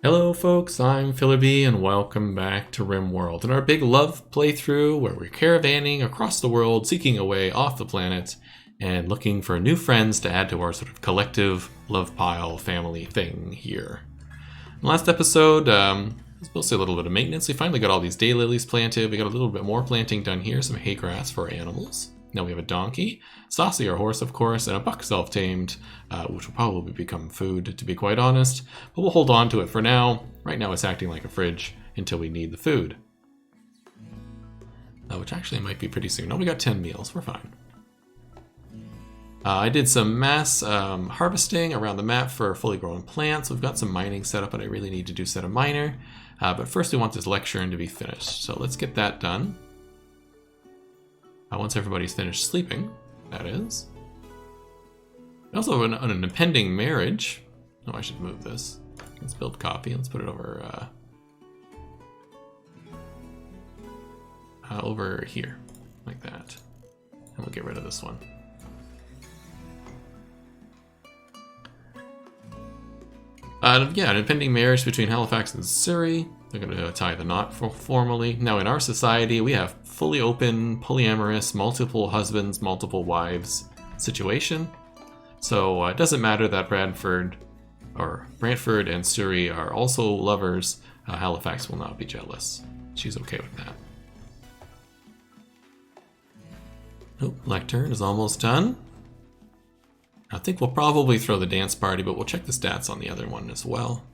Hello folks, I'm Philippi and welcome back to Rimworld and our big love playthrough where we're caravanning across the world, seeking a way off the planet and looking for new friends to add to our sort of collective love pile family thing here. In the last episode, it's mostly a little bit of maintenance. We finally got all these daylilies planted. We got a little bit more planting done here, some hay grass for our animals. Now we have a donkey, Saucy our horse of course, and a buck self-tamed, which will probably become food to be quite honest, but we'll hold on to it for now. Right now it's acting like a fridge until we need the food. Which actually might be pretty soon. No, we got 10 meals, we're fine. I did some mass harvesting around the map for fully grown plants. We've got some mining set up, but I really need to do set a miner. But first we want this lecture to be finished, so let's get that done. Once everybody's finished sleeping, that is. We also have an impending marriage. Oh, I should move this. Let's build copy. Let's put it over over here, like that. And we'll get rid of this one. Yeah, an impending marriage between Halifax and Surrey. They're going to tie the knot formally. Now, in our society, we have fully open, polyamorous, multiple husbands, multiple wives situation. So it doesn't matter that Brantford and Surrey are also lovers. Halifax will not be jealous. She's okay with that. Oh, lectern is almost done. I think we'll probably throw the dance party, but we'll check the stats on the other one as well.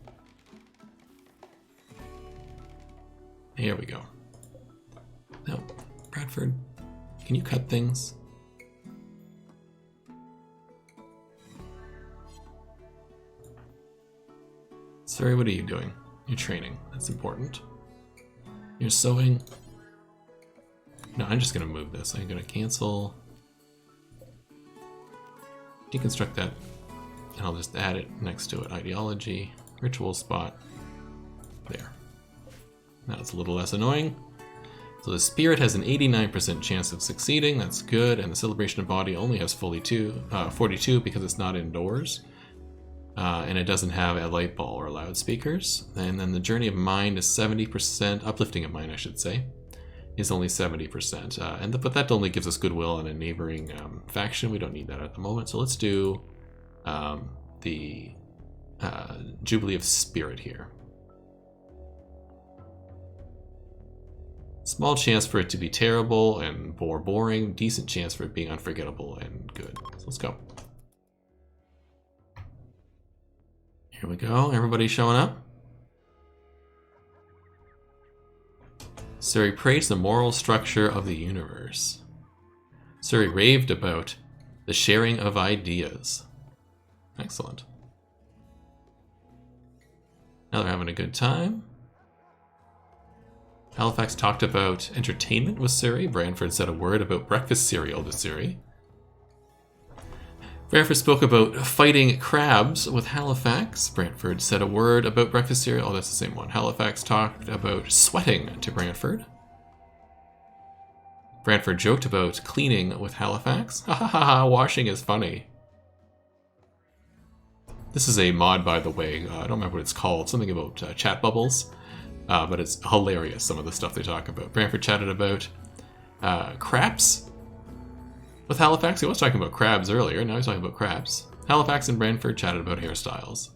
Here we go. No, Bradford, can you cut things? Sorry, what are you doing? You're training. That's important. You're sewing. No, I'm just gonna move this. I'm gonna cancel. Deconstruct that, and I'll just add it next to it. Ideology, ritual spot. There. Now it's a little less annoying. So the spirit has an 89% chance of succeeding. That's good. And the celebration of body only has 42 because it's not indoors. And it doesn't have a light ball or loudspeakers. And then the journey of mind is 70%, uplifting of mind I should say, is only 70%. But that only gives us goodwill in a neighboring faction. We don't need that at the moment. So let's do the Jubilee of Spirit here. Small chance for it to be terrible and boring. Decent chance for it being unforgettable and good. So let's go. Here we go. Everybody showing up. Surrey praised the moral structure of the universe. Surrey raved about the sharing of ideas. Excellent. Now they're having a good time. Halifax talked about entertainment with Surrey. Brantford said a word about breakfast cereal to Surrey. Brantford spoke about fighting crabs with Halifax. Brantford said a word about breakfast cereal. Oh, that's the same one. Halifax talked about sweating to Brantford. Brantford joked about cleaning with Halifax. Ha ha ha ha, washing is funny. This is a mod, by the way. I don't remember what it's called. Something about chat bubbles. But it's hilarious, some of the stuff they talk about. Brantford chatted about craps with Halifax. He was talking about crabs earlier, now he's talking about crabs. Halifax and Brantford chatted about hairstyles.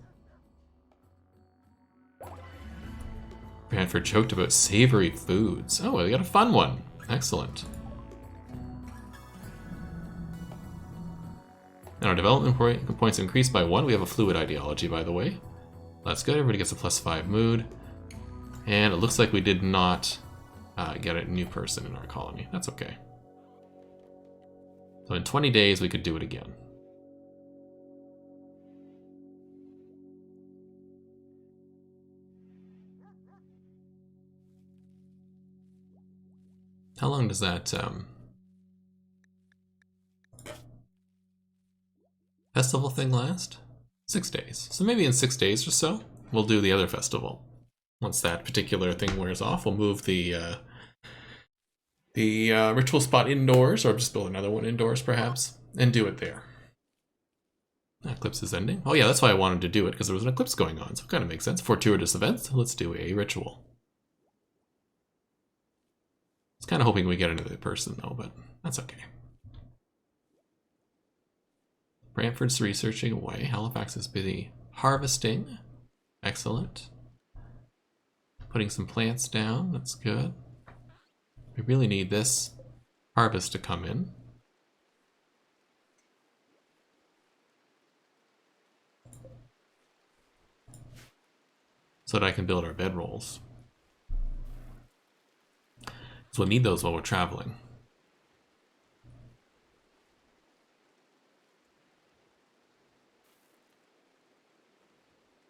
Brantford joked about savory foods. Oh, we got a fun one. Excellent. And our development points increased by 1. We have a fluid ideology, by the way. That's good. Everybody gets a +5 mood. And it looks like we did not get a new person in our colony. That's okay. So in 20 days, we could do it again. How long does that festival thing last? 6 days. So maybe in 6 days or so, we'll do the other festival. Once that particular thing wears off, we'll move the ritual spot indoors, or just build another one indoors perhaps, and do it there. Eclipse is ending. Oh yeah, that's why I wanted to do it, because there was an eclipse going on, so it kind of makes sense. Fortuitous events. Let's do a ritual. I was kind of hoping we get another person though, but that's okay. Brantford's researching away. Halifax is busy harvesting. Excellent. Putting some plants down. That's good. We really need this harvest to come in. So that I can build our bedrolls. So we'll need those while we're traveling.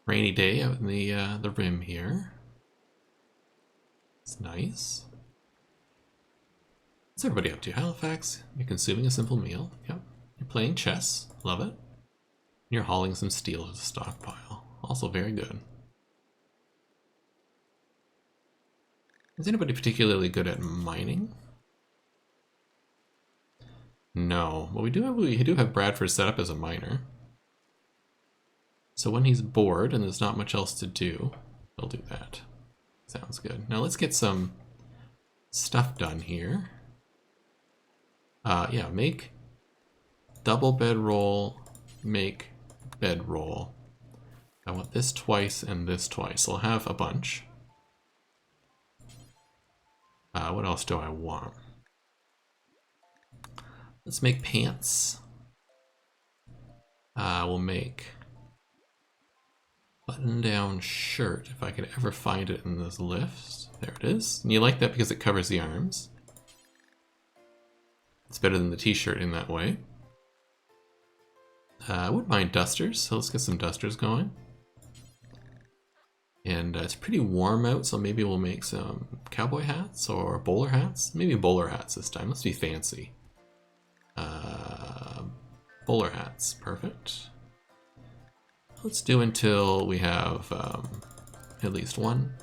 Rainy day out in the rim here. It's nice. What's everybody up to? Halifax, you're consuming a simple meal. Yep. You're playing chess. Love it. You're hauling some steel to the stockpile. Also very good. Is anybody particularly good at mining? No. Well, we do have Bradford set up as a miner. So when he's bored and there's not much else to do, he'll do that. Sounds good. Now let's get some stuff done here. Yeah, make double bedroll, make bedroll. I want this twice and this twice. I'll have a bunch. What else do I want? Let's make pants. We'll make button-down shirt, if I could ever find it in this list. There it is. And you like that because it covers the arms. It's better than the t-shirt in that way. I wouldn't mind dusters, so let's get some dusters going. And it's pretty warm out, so maybe we'll make some cowboy hats or bowler hats. Maybe bowler hats this time. Let's be fancy. Bowler hats, perfect. Let's do until we have at least one.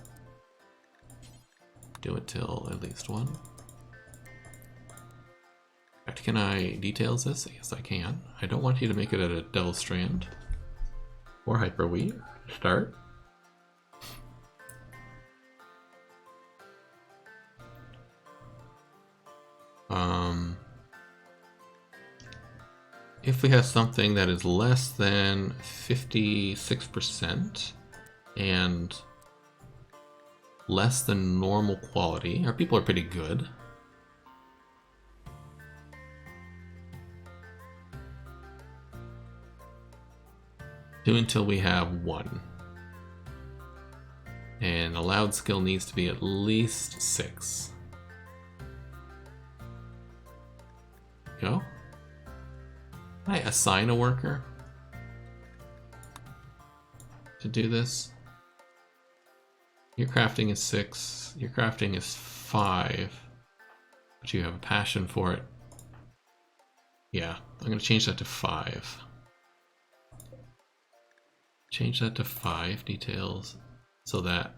Do it till at least one. In fact, can I details this? Yes, I can. I don't want you to make it at a Devil Strand or Hyperweave. Start. If we have something that is less than 56% and less than normal quality, our people are pretty good. Do until we have one. And allowed skill needs to be at least 6. Go. Can I assign a worker to do this? Your crafting is 6, your crafting is 5, but you have a passion for it. Yeah, I'm going to change that to 5. Change that to 5 details so that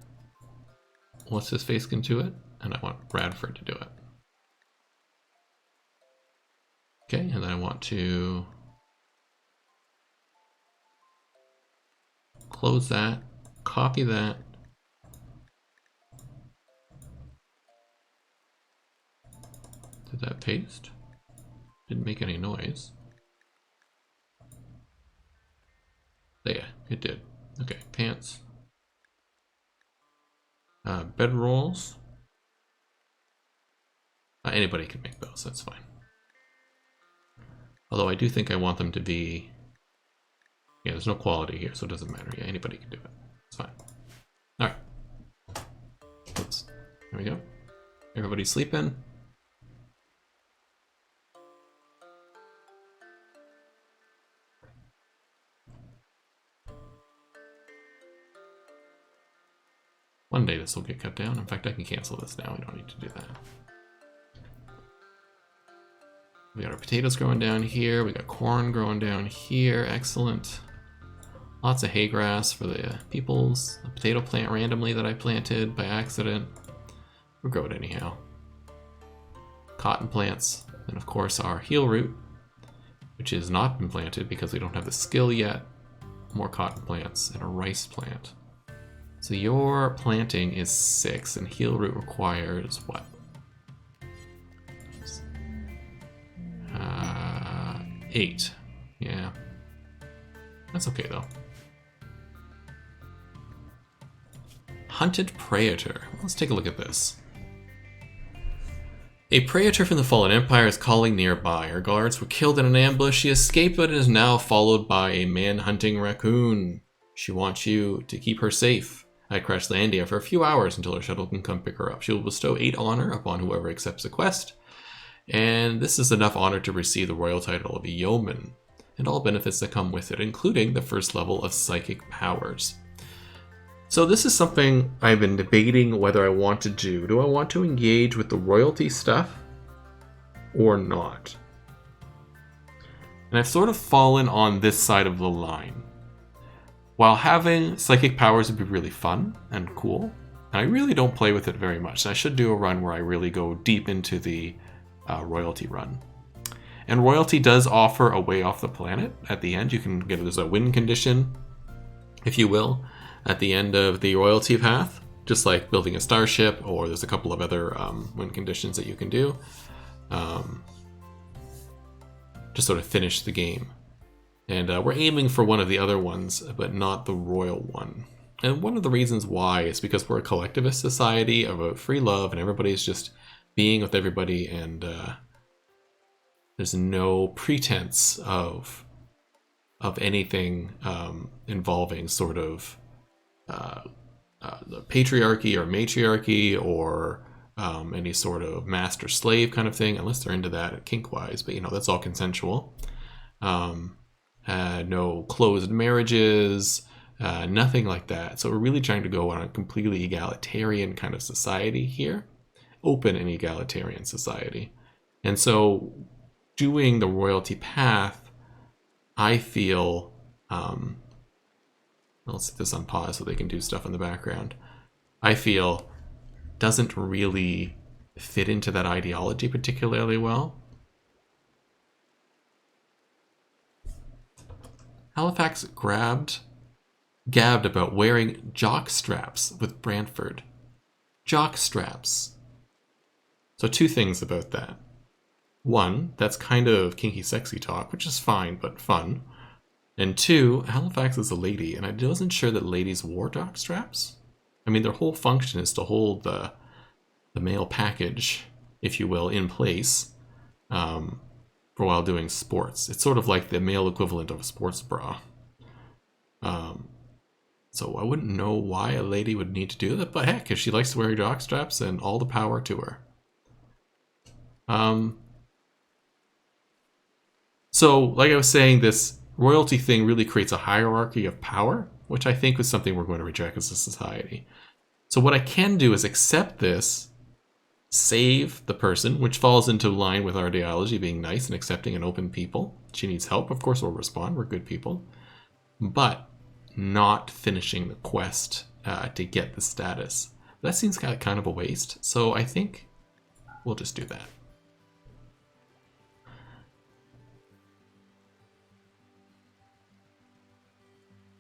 what's his face can do it, and I want Bradford to do it. Okay, and then I want to close that, copy that, did that paste? Didn't make any noise. Yeah, it did. Okay, pants. Bedrolls. Anybody can make those, that's fine. Although I do think I want them to be... Yeah, there's no quality here, so it doesn't matter. Yeah, anybody can do it. It's fine. Alright. Oops. There we go. Everybody's sleeping. One day this will get cut down. In fact, I can cancel this now. We don't need to do that. We got our potatoes growing down here. We got corn growing down here. Excellent. Lots of hay grass for the peoples. A potato plant randomly that I planted by accident. We'll grow it anyhow. Cotton plants. And of course our heel root. which has not been planted because we don't have the skill yet. More cotton plants and a rice plant. So your planting is 6 and heal root requires what? 8. Yeah. That's okay though. Hunted Praetor. Let's take a look at this. A Praetor from the Fallen Empire is calling nearby. Her guards were killed in an ambush. She escaped but is now followed by a man-hunting raccoon. She wants you to keep her safe. I crashed Landia for a few hours until her shuttle can come pick her up. She will bestow 8 honor upon whoever accepts the quest. And this is enough honor to receive the royal title of a yeoman, and all benefits that come with it, including the first level of psychic powers. So this is something I've been debating whether I want to do. Do I want to engage with the royalty stuff or not? And I've sort of fallen on this side of the line. While having psychic powers would be really fun and cool, and I really don't play with it very much. I should do a run where I really go deep into the royalty run. And royalty does offer a way off the planet at the end. You can get it as a win condition, if you will, at the end of the royalty path, just like building a starship, or there's a couple of other win conditions that you can do. Just sort of finish the game. And we're aiming for one of the other ones, but not the royal one. And one of the reasons why is because we're a collectivist society of free love, and everybody's just being with everybody, and there's no pretense of anything involving sort of the patriarchy or matriarchy or any sort of master-slave kind of thing, unless they're into that kink-wise, but that's all consensual. No closed marriages, nothing like that. So we're really trying to go on a completely egalitarian kind of society here. Open and egalitarian society. And so doing the royalty path, I feel, let's set this on pause so they can do stuff in the background, I feel doesn't really fit into that ideology particularly well. Halifax gabbed about wearing jock straps with Brantford. Jock straps. So 2 things about that. 1, that's kind of kinky sexy talk, which is fine, but fun. And 2, Halifax is a lady, and I wasn't sure that ladies wore jock straps. I mean, their whole function is to hold the male package, if you will, in place for while doing sports. It's sort of like the male equivalent of a sports bra. So I wouldn't know why a lady would need to do that, but heck, if she likes to wear jock straps, then all the power to her. So, like I was saying, this royalty thing really creates a hierarchy of power, which I think is something we're going to reject as a society. So what I can do is accept this, save the person, which falls into line with our ideology, being nice and accepting and open people. She needs help, of course we'll respond, we're good people. But not finishing the quest to get the status. That seems kind of a waste, so I think we'll just do that.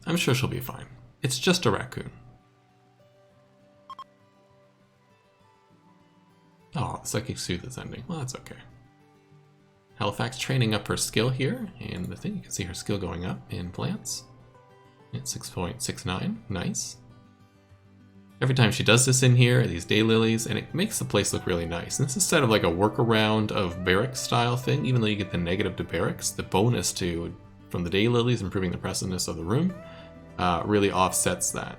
I'm sure she'll be fine. It's just a raccoon. Oh, the psychic soothe is ending. Well, that's okay. Halifax training up her skill here, and the thing, you can see her skill going up in plants. It's 6.69, nice. Every time she does this in here, these daylilies, and it makes the place look really nice. And this is sort of like a workaround of barracks style thing, even though you get the negative to barracks, the bonus from the daylilies improving the impressiveness of the room really offsets that.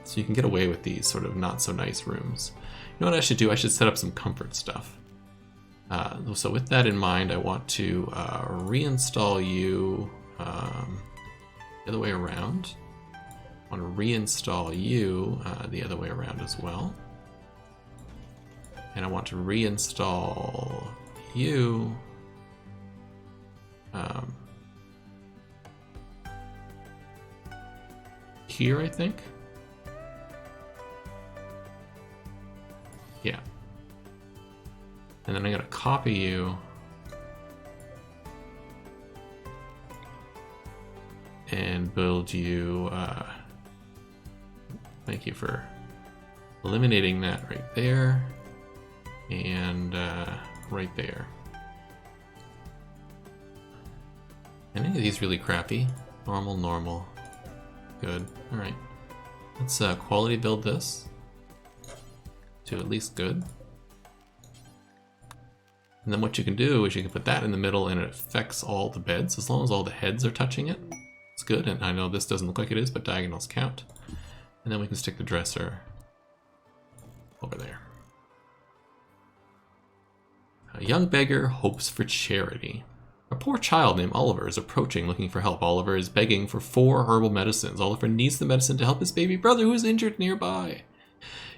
So you can get away with these sort of not so nice rooms. You know what I should do? I should set up some comfort stuff. So with that in mind, I want to reinstall you the other way around. I want to reinstall you the other way around as well. And I want to reinstall you here, I think. Yeah. And then I'm going to copy you and build you, thank you for eliminating that right there, and right there. Any of these really crappy? Normal, normal. Good. Alright. Let's quality build this to at least good. And then what you can do is you can put that in the middle and it affects all the beds as long as all the heads are touching it. It's good, and I know this doesn't look like it is, but diagonals count. And then we can stick the dresser over there. A young beggar hopes for charity. A poor child named Oliver is approaching looking for help. Oliver is begging for 4 herbal medicines. Oliver needs the medicine to help his baby brother who is injured nearby.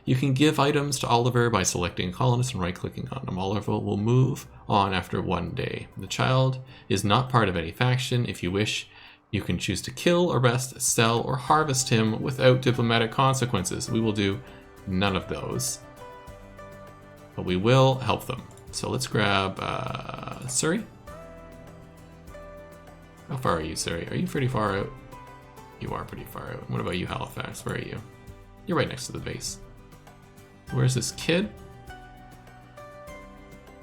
You can give items to Oliver by selecting a colonist and right-clicking on him. Oliver will move on after 1 day. The child is not part of any faction. If you wish, you can choose to kill, arrest, sell, or harvest him without diplomatic consequences. We will do none of those, but we will help them. So let's grab Surrey. How far are you, Surrey? Are you pretty far out? You are pretty far out. What about you, Halifax? Where are you? You're right next to the base. Where's this kid?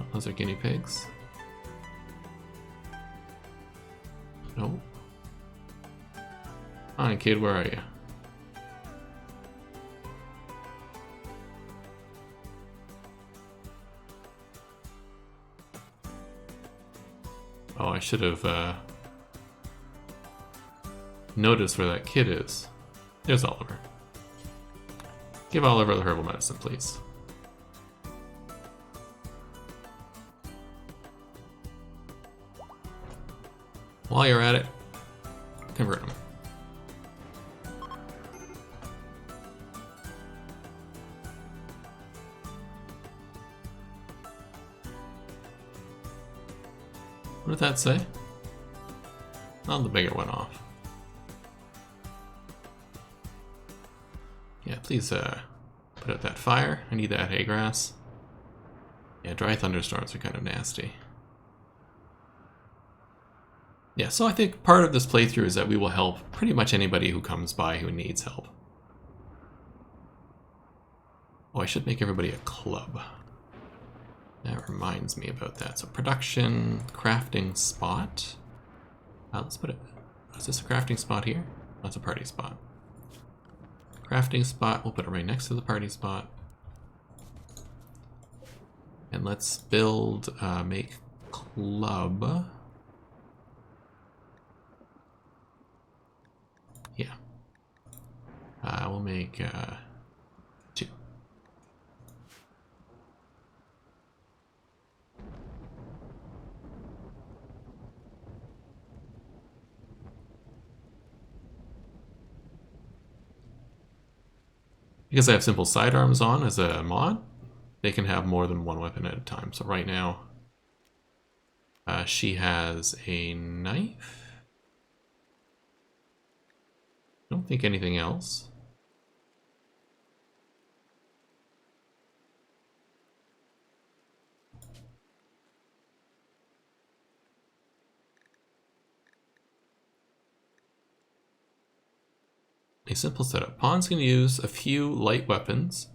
Oh, those are guinea pigs. Nope. Hi, kid, where are you? Oh, I should have noticed where that kid is. There's Oliver. Give Oliver the herbal medicine, please. While you're at it, convert him. What did that say? Oh, the beggar went off. Yeah, please put out that fire. I need that hay grass. Yeah, dry thunderstorms are kind of nasty. Yeah, so I think part of this playthrough is that we will help pretty much anybody who comes by who needs help. Oh, I should make everybody a club. That reminds me about that. So production, crafting spot. Let's put it... Is this a crafting spot here? That's a party spot. Crafting spot, we'll put it right next to the party spot. And let's build, make club. Yeah. We'll make 2. Because I have simple sidearms on as a mod, they can have more than 1 weapon at a time. So right now, she has a knife. I don't think anything else. A simple setup. Pawns can use a few light weapons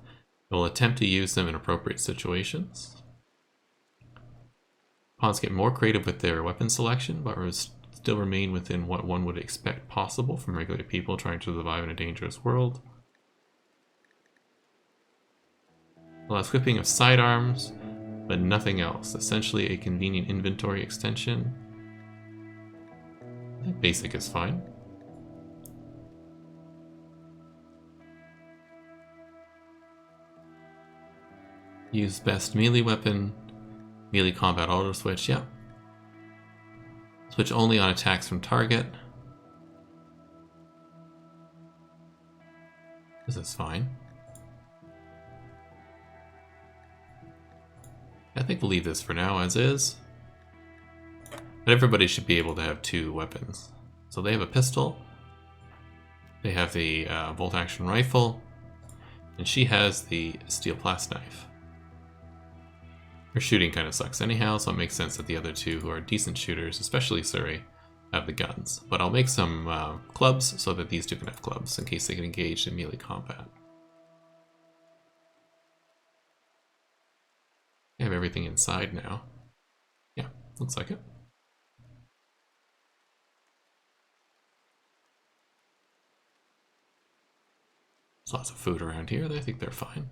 and will attempt to use them in appropriate situations. Pawns get more creative with their weapon selection, but still remain within what one would expect possible from regular people trying to survive in a dangerous world. Allows equipping of sidearms, but nothing else. Essentially a convenient inventory extension. I think basic is fine. Use best melee weapon, melee combat auto switch, yeah. Switch only on attacks from target. This is fine. I think we'll leave this for now as is. But everybody should be able to have 2 weapons. So they have a pistol, they have the bolt action rifle, and she has the steel blast knife. Her shooting kind of sucks anyhow, so it makes sense that the other 2 who are decent shooters, especially Surrey, have the guns. But I'll make some clubs so that these two can have clubs in case they get engaged in melee combat. I have everything inside now. Yeah, looks like it. There's lots of food around here. I think they're fine.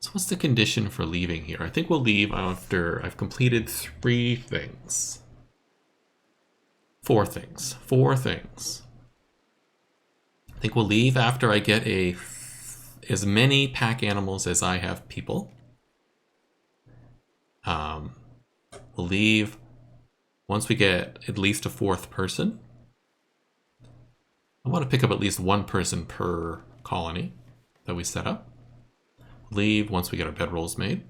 So what's the condition for leaving here? I think we'll leave after I've completed 3 things. 4 things. 4 things. I think we'll leave after I get as many pack animals as I have people. We'll leave once we get at least a 4th person. I want to pick up at least 1 person per colony that we set up. Leave once we get our bedrolls made.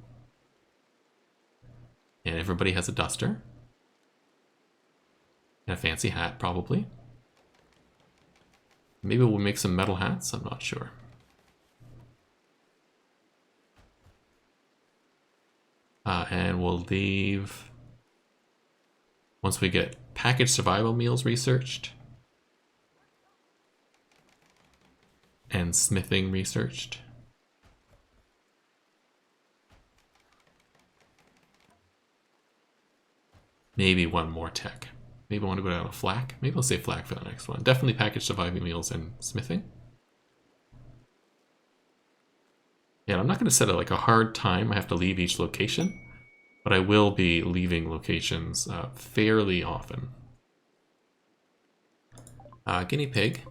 And everybody has a duster. And a fancy hat, probably. Maybe we'll make some metal hats, I'm not sure. And we'll leave once we get packaged survival meals researched. And smithing researched. Maybe 1 more tech. Maybe I want to go down to flak. Maybe I'll say flak for the next one. Definitely packaged surviving meals and smithing. Yeah, I'm not going to set like a hard time I have to leave each location, but I will be leaving locations fairly often. Guinea pig.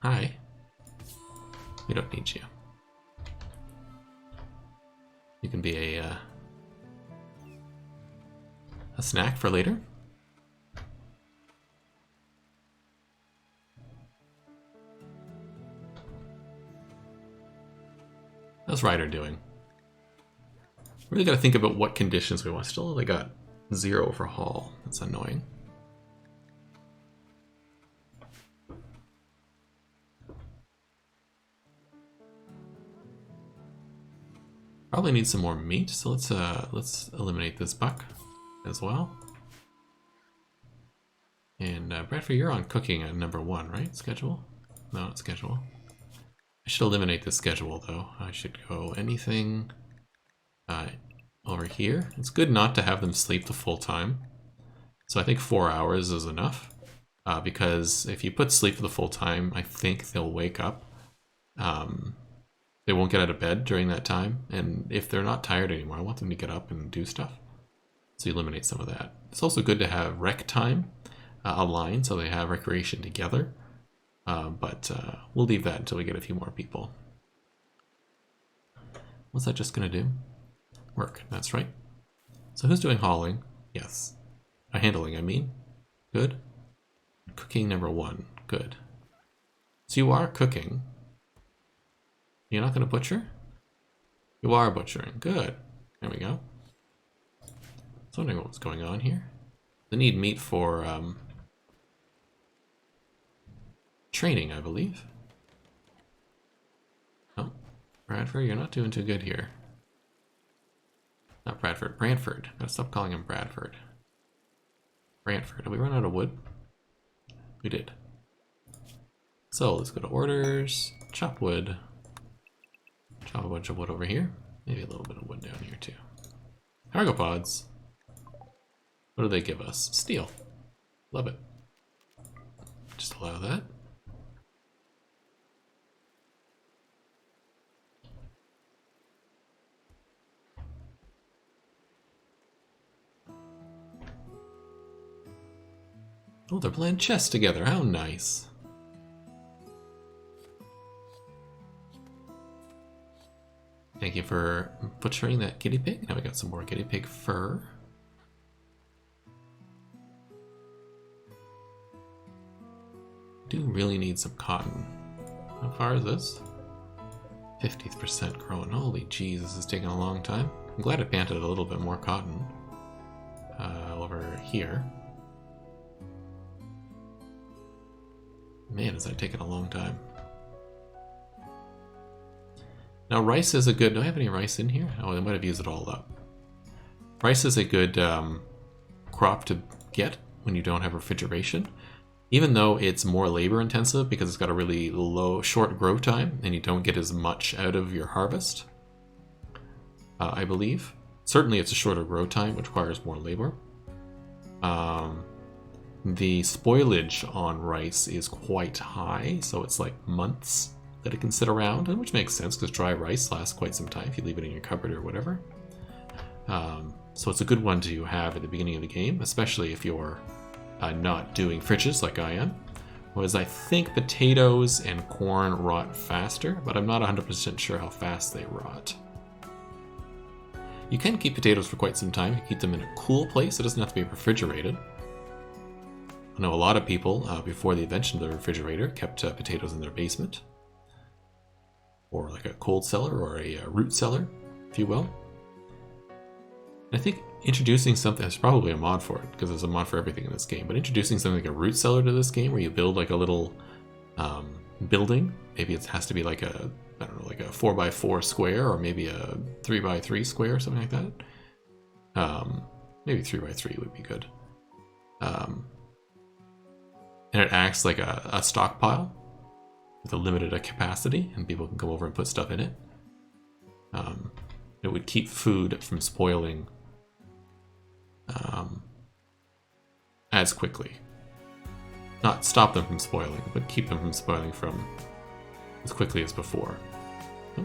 Hi. We don't need you. You can be a snack for later. How's Ryder doing? Really got to think about what conditions we want. Still only got 0 for haul. That's annoying. Probably need some more meat, so let's eliminate this buck as well. And Bradford, you're on cooking at number 1, right? Schedule? No, not schedule. I should eliminate this schedule though. I should go anything over here. It's good not to have them sleep the full time. So I think 4 hours is enough. Because if you put sleep for the full time, I think they'll wake up. They won't get out of bed during that time. And if they're not tired anymore, I want them to get up and do stuff. So you eliminate some of that. It's also good to have rec time aligned so they have recreation together. But we'll leave that until we get a few more people. What's that just going to do? Work, that's right. So who's doing hauling? Yes. Handling, I mean. Good. Cooking number 1. Good. So you are cooking. You're not going to butcher? You are butchering. Good. There we go. I was wondering what was going on here. They need meat for training, I believe. Oh, Bradford, you're not doing too good here. Not Bradford, Brantford. Gotta stop calling him Bradford. Brantford. Did we run out of wood? We did. So let's go to orders. Chop wood. Chop a bunch of wood over here. Maybe a little bit of wood down here too. Cargo pods. What do they give us? Steel. Love it. Just allow that. Oh, they're playing chess together. How nice. Thank you for butchering that guinea pig. Now we got some more guinea pig fur. Do really need some cotton. How far is this? 50% grown. Holy jeez, this is taking a long time. I'm glad I planted a little bit more cotton over here. Man, is that taking a long time. Now rice is a good... Do I have any rice in here? Oh, I might have used it all up. Rice is a good crop to get when you don't have refrigeration. Even though it's more labor intensive because it's got a really short grow time and you don't get as much out of your harvest, I believe. Certainly it's a shorter grow time, which requires more labor. The spoilage on rice is quite high, so it's like months that it can sit around, which makes sense because dry rice lasts quite some time if you leave it in your cupboard or whatever. So it's a good one to have at the beginning of the game, especially if you're not doing fridges like I am. Whereas I think potatoes and corn rot faster, but I'm not 100% sure how fast they rot. You can keep potatoes for quite some time. You can keep them in a cool place. It doesn't have to be refrigerated. I know a lot of people, before the invention of the refrigerator, kept potatoes in their basement. Or like a cold cellar or a root cellar, if you will. And I think introducing something, there's probably a mod for it, because there's a mod for everything in this game, but introducing something like a root cellar to this game, where you build like a little building, maybe it has to be like a, I don't know, like a 4x4 square, or maybe a 3x3 square, or something like that. Maybe 3x3 would be good. And it acts like a stockpile with a limited capacity, and people can come over and put stuff in it. It would keep food from spoiling as quickly. Not stop them from spoiling, but keep them from spoiling from as quickly as before. Oh,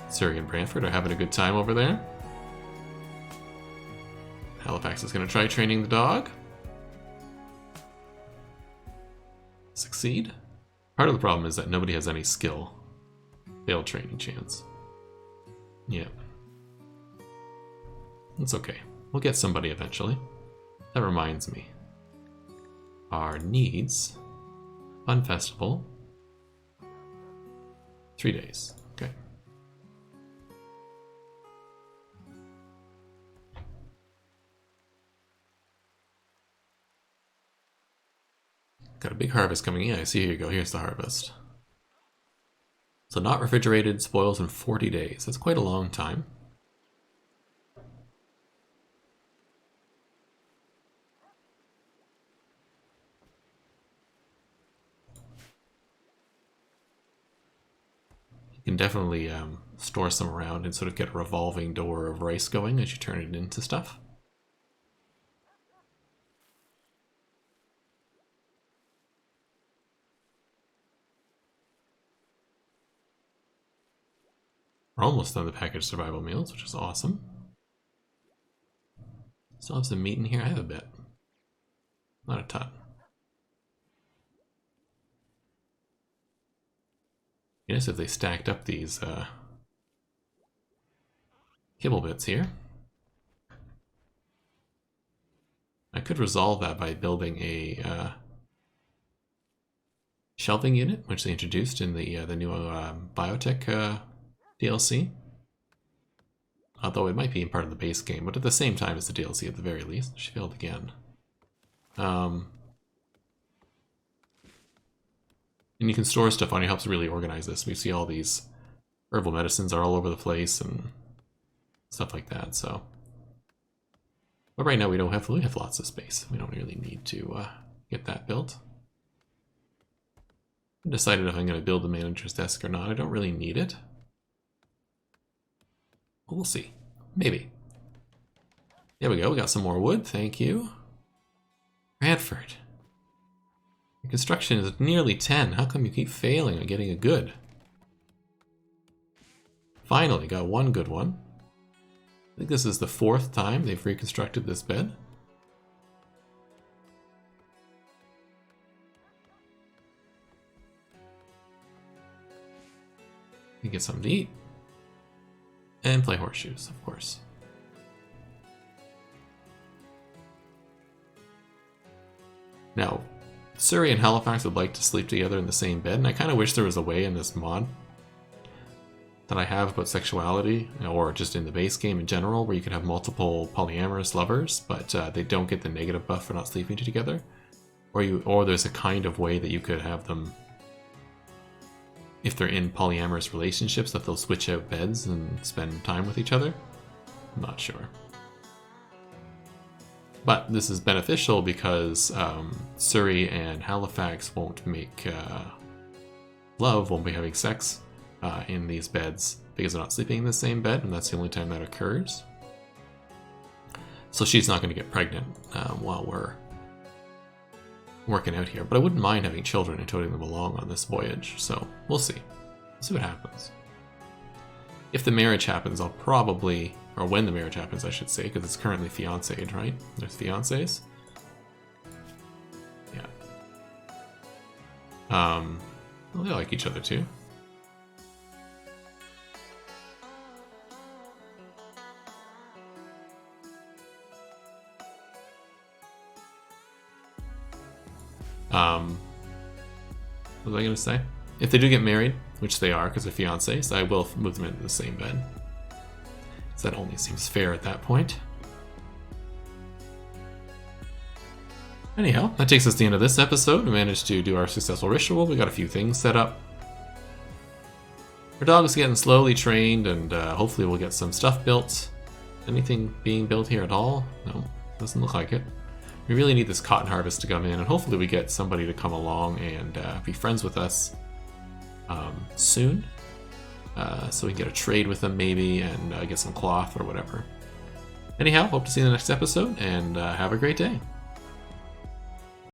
Surrey and Brantford are having a good time over there. Halifax is going to try training the dog. Succeed. Part of the problem is that nobody has any skill. Failed training chance. Yeah. It's okay. We'll get somebody eventually. That reminds me. Our needs. Fun festival. 3 days. Okay. Got a big harvest coming in. I see, here you go. Here's the harvest. So not refrigerated, spoils in 40 days. That's quite a long time. You can definitely store some around and sort of get a revolving door of rice going as you turn it into stuff. We're almost done the packaged survival meals, which is awesome. Still have some meat in here. I have a bit. Not a ton. Yes, if they stacked up these kibble bits here. I could resolve that by building a shelving unit, which they introduced in the new Biotech DLC. Although it might be part of the base game, but at the same time as the DLC at the very least. She failed again. And you can store stuff on it. It helps really organize this. We see all these herbal medicines are all over the place and stuff like that, so. But right now we have lots of space. We don't really need to get that built. I decided if I'm going to build the manager's desk or not. I don't really need it. But we'll see. Maybe. There we go. We got some more wood. Thank you. Bradford. Your construction is nearly 10. How come you keep failing on getting a good? Finally, got one good one. I think this is the 4th time they've reconstructed this bed. You get something to eat. And play horseshoes, of course. Now, Surrey and Halifax would like to sleep together in the same bed, and I kind of wish there was a way in this mod that I have about sexuality, or just in the base game in general, where you could have multiple polyamorous lovers, but they don't get the negative buff for not sleeping together. Or there's a kind of way that you could have them if they're in polyamorous relationships, that they'll switch out beds and spend time with each other. I'm not sure. But this is beneficial because Surrey and Halifax won't make love, won't be having sex in these beds because they're not sleeping in the same bed, and that's the only time that occurs. So she's not going to get pregnant while we're working out here. But I wouldn't mind having children and toting them along on this voyage. So we'll see. We'll see what happens. If the marriage happens, I'll probably... Or when the marriage happens, I should say, because it's currently fiancéed, right? There's fiancés. Yeah. Well, they like each other too. What was I going to say? If they do get married, which they are because they're fiancés, I will move them into the same bed. That only seems fair at that point. Anyhow, that takes us to the end of this episode. We managed to do our successful ritual. We got a few things set up. Our dog is getting slowly trained, and hopefully we'll get some stuff built. Anything being built here at all? No, doesn't look like it. We really need this cotton harvest to come in, and hopefully we get somebody to come along and be friends with us soon. So we can get a trade with them maybe and get some cloth or whatever. Anyhow, hope to see you in the next episode, and have a great day.